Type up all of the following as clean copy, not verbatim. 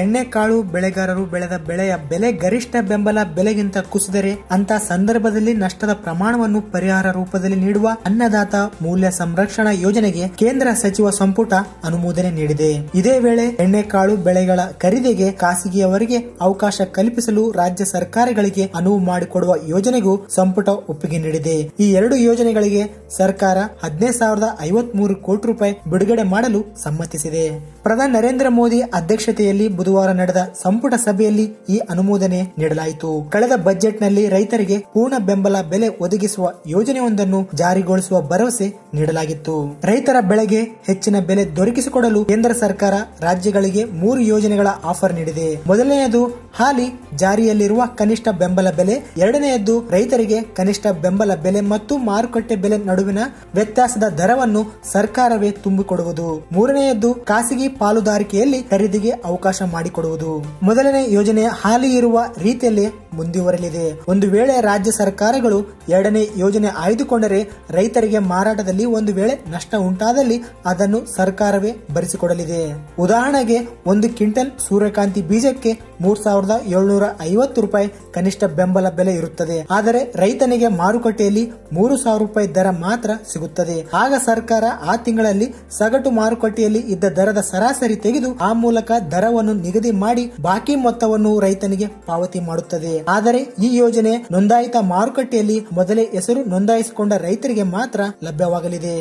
ಎಣ್ಣೆಕಾಳು ಬೆಳೆಗಾರರು ಬೆಳೆದ ಬೆಳೆಯ ಬೆಲೆ ಗರಿಷ್ಠ ಬೆಂಬಲ ಬೆಲೆಗಿಂತ ಕುಸಿದರೆ ಅಂತ ಸಂದರ್ಭದಲ್ಲಿ ನಷ್ಟದ ಪ್ರಮಾಣವನ್ನು ಪರಿಹಾರ ರೂಪದಲ್ಲಿ ನೀಡುವ ಅನ್ನದಾತ ಮೂಲ್ಯ ಸಂರಕ್ಷಣಾ ಯೋಜನೆಗೆ ಕೇಂದ್ರ ಸಚಿವ ಸಂಪುಟ ಅನುಮೋದನೆ ನೀಡಿದೆ. ಇದೇ ವೇಳೆ ಎಣ್ಣೆಕಾಳು ಬೆಳೆಗಳ ಖರೀದಿಗೆ ಖಾಸಗಿಯವರಿಗೆ ಅವಕಾಶ ಕಲ್ಪಿಸಲು ರಾಜ್ಯ ಸರ್ಕಾರಗಳಿಗೆ ಅನುವು ಮಾಡಿಕೊಡುವ ಯೋಜನೆಗೂ ಸಂಪುಟ ಒಪ್ಪಿಗೆ ನೀಡಿದೆ. ಈ ಎರಡು ಯೋಜನೆಗಳಿಗೆ ಸರ್ಕಾರ 15,053 ಕೋಟಿ ರೂಪಾಯಿ ಬಿಡುಗಡೆ ಮಾಡಲು ಸಮ್ಮತಿಸಿದೆ. ಪ್ರಧಾನಿ ನರೇಂದ್ರ ಮೋದಿ ಅಧ್ಯಕ್ಷತೆಯಲ್ಲಿ ಬುಧವಾರ ನಡೆದ ಸಂಪುಟ ಸಭೆಯಲ್ಲಿ ಈ ಅನುಮೋದನೆ ನೀಡಲಾಯಿತು. ಕಳೆದ ಬಜೆಟ್ನಲ್ಲಿ ರೈತರಿಗೆ ಪೂರ್ಣ ಬೆಂಬಲ ಬೆಲೆ ಒದಗಿಸುವ ಯೋಜನೆಯೊಂದನ್ನು ಜಾರಿಗೊಳಿಸುವ ಭರವಸೆ ನೀಡಲಾಗಿತ್ತು. ರೈತರ ಬೆಳೆಗೆ ಹೆಚ್ಚಿನ ಬೆಲೆ ದೊರಕಿಸಿಕೊಡಲು ಕೇಂದ್ರ ಸರ್ಕಾರ ರಾಜ್ಯಗಳಿಗೆ 3 ಯೋಜನೆಗಳ ಆಫರ್ ನೀಡಿದೆ. ಮೊದಲನೆಯದು ಹಾಲಿ ಜಾರಿಯಲ್ಲಿರುವ ಕನಿಷ್ಠ ಬೆಂಬಲ ಬೆಲೆ, ಎರಡನೆಯದ್ದು ರೈತರಿಗೆ ಕನಿಷ್ಠ ಬೆಂಬಲ ಬೆಲೆ ಮತ್ತು ಮಾರುಕಟ್ಟೆ ಬೆಲೆ ನಡುವಿನ ವ್ಯತ್ಯಾಸದ ದರವನ್ನು ಸರ್ಕಾರವೇ ತುಂಬಿಕೊಡುವುದು, ಮೂರನೆಯದ್ದು ಖಾಸಗಿ ಪಾಲುದಾರಿಕೆಯಲ್ಲಿ ಖರೀದಿಗೆ ಅವಕಾಶ ಮಾಡಿಕೊಡುವುದು. ಮೊದಲನೇ ಯೋಜನೆ ಹಾಲಿ ಇರುವ ರೀತಿಯಲ್ಲೇ ಮುಂದುವರೆಯಲಿದೆ. ಒಂದು ವೇಳೆ ರಾಜ್ಯ ಸರ್ಕಾರಗಳು ಎರಡನೇ ಯೋಜನೆ ಆಯ್ದುಕೊಂಡರೆ ರೈತರಿಗೆ ಮಾರಾಟದಲ್ಲಿ ಒಂದು ವೇಳೆ ನಷ್ಟ ಉಂಟಾದಲ್ಲಿ ಅದನ್ನು ಸರ್ಕಾರವೇ ಭರಿಸಿಕೊಡಲಿದೆ. ಉದಾಹರಣೆಗೆ 1 ಕ್ವಿಂಟಲ್ ಸೂರ್ಯಕಾಂತಿ ಬೀಜಕ್ಕೆ 3,750 ರೂಪಾಯಿ ಕನಿಷ್ಠ ಬೆಂಬಲ ಬೆಲೆ ಇರುತ್ತದೆ. ಆದರೆ ರೈತನಿಗೆ ಮಾರುಕಟ್ಟೆಯಲ್ಲಿ 3,000 ರೂಪಾಯಿ ದರ ಮಾತ್ರ ಸಿಗುತ್ತದೆ. ಆಗ ಸರ್ಕಾರ ಆ ತಿಂಗಳಲ್ಲಿ ಸಗಟು ಮಾರುಕಟ್ಟೆಯಲ್ಲಿ ಇದ್ದ ದರದ ಸರಾಸರಿ ತೆಗೆದು ಆ ಮೂಲಕ ದರವನ್ನು ನಿಗದಿ ಮಾಡಿ ಬಾಕಿ ಮೊತ್ತವನ್ನು ರೈತನಿಗೆ ಪಾವತಿ ಮಾಡುತ್ತದೆ. ಆದರೆ ಈ ಯೋಜನೆ ನೋಂದಾಯಿತ ಮಾರುಕಟ್ಟೆಯಲ್ಲಿ ಮೊದಲೇ ಹೆಸರು ನೋಂದಾಯಿಸಿಕೊಂಡ ರೈತರಿಗೆ ಮಾತ್ರ ಲಭ್ಯವಾಗಲಿದೆ.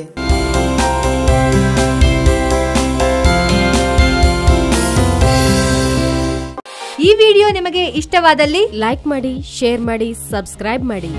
ಈ ವಿಡಿಯೋ ನಿಮಗೆ ಇಷ್ಟವಾದಲ್ಲಿ ಲೈಕ್ ಮಾಡಿ, ಶೇರ್ ಮಾಡಿ, ಸಬ್ಸ್ಕ್ರೈಬ್ ಮಾಡಿ.